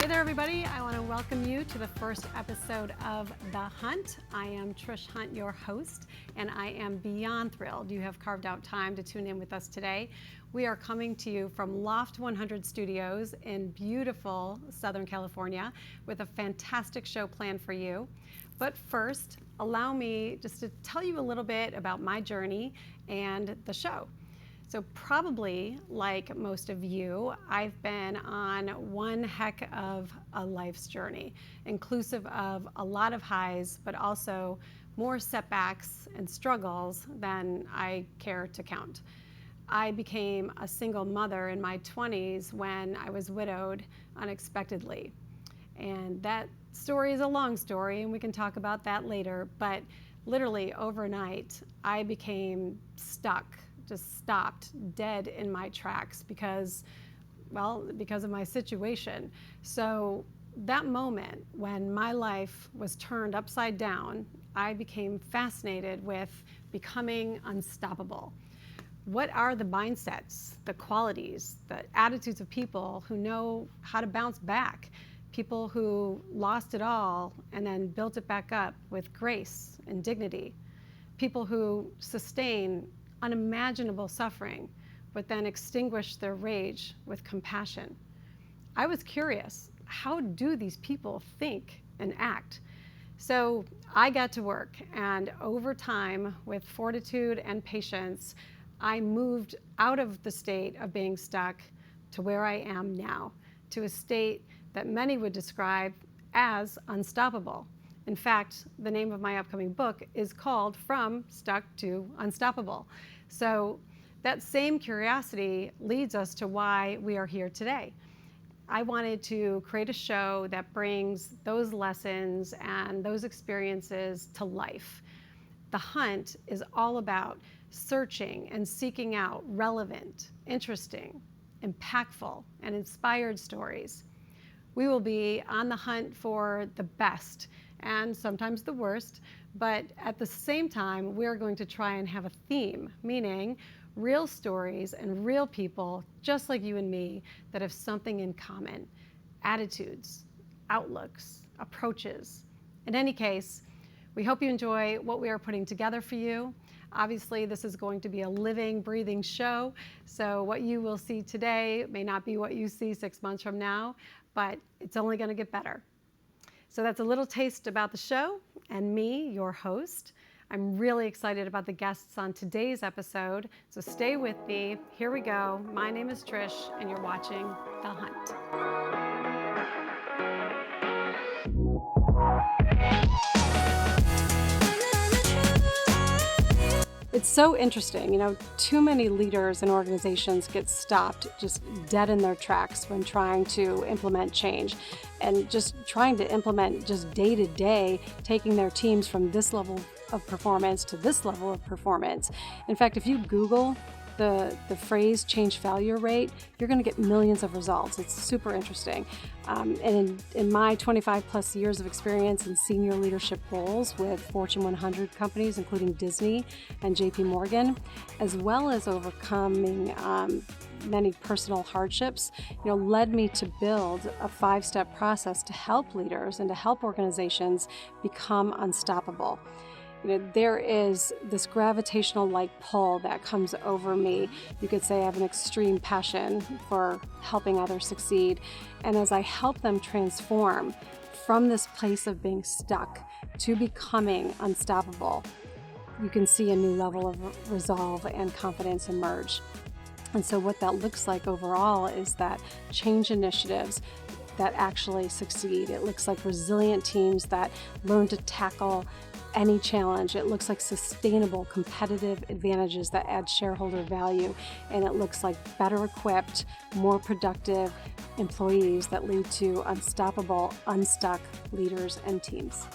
Hey there, everybody. I want to welcome you to the first episode of The Hunt. I am Trish Hunt, your host, and I am beyond thrilled you have carved out time to tune in with us today. We are coming to you from Loft 100 Studios in beautiful Southern California with a fantastic show planned for you. But first, allow me just to tell you a little bit about my journey and the show. So probably, like most of you, I've been on one heck of a life's journey, inclusive of a lot of highs, but also more setbacks and struggles than I care to count. I became a single mother in my 20s when I was widowed unexpectedly. And that story is a long story, and we can talk about that later, but literally overnight, I became stuck. Just stopped dead in my tracks because of my situation. So that moment when my life was turned upside down, I became fascinated with becoming unstoppable. What are the mindsets, the qualities, the attitudes of people who know how to bounce back? People who lost it all and then built it back up with grace and dignity. People who sustain unimaginable suffering, but then extinguish their rage with compassion. I was curious, how do these people think and act? So I got to work, and over time, with fortitude and patience, I moved out of the state of being stuck to where I am now, to a state that many would describe as unstoppable. In fact, the name of my upcoming book is called From Stuck to Unstoppable. So that same curiosity leads us to why we are here today. I wanted to create a show that brings those lessons and those experiences to life. The Hunt is all about searching and seeking out relevant, interesting, impactful, and inspired stories. We will be on the hunt for the best and sometimes the worst, but at the same time, we're going to try and have a theme, meaning real stories and real people, just like you and me, that have something in common: attitudes, outlooks, approaches. In any case, we hope you enjoy what we are putting together for you. Obviously, this is going to be a living, breathing show, so what you will see today may not be what you see 6 months from now, but it's only going to get better. So that's a little taste about the show and me, your host. I'm really excited about the guests on today's episode, so stay with me. Here we go. My name is Trish, and you're watching The Hunt. It's so interesting, too many leaders and organizations get stopped just dead in their tracks when trying to implement change, and just trying to implement just day to day, taking their teams from this level of performance to this level of performance. In fact, if you Google the phrase change failure rate, you're going to get millions of results. It's super interesting. And in my 25 plus years of experience in senior leadership roles with Fortune 100 companies, including Disney and JP Morgan, as well as overcoming many personal hardships, led me to build a 5-step process to help leaders and to help organizations become unstoppable. There is this gravitational-like pull that comes over me. You could say I have an extreme passion for helping others succeed. And as I help them transform from this place of being stuck to becoming unstoppable, you can see a new level of resolve and confidence emerge. And so what that looks like overall is that change initiatives that actually succeed. It looks like resilient teams that learn to tackle any challenge. It looks like sustainable competitive advantages that add shareholder value, and it looks like better equipped, more productive employees that lead to unstoppable, unstuck leaders and teams.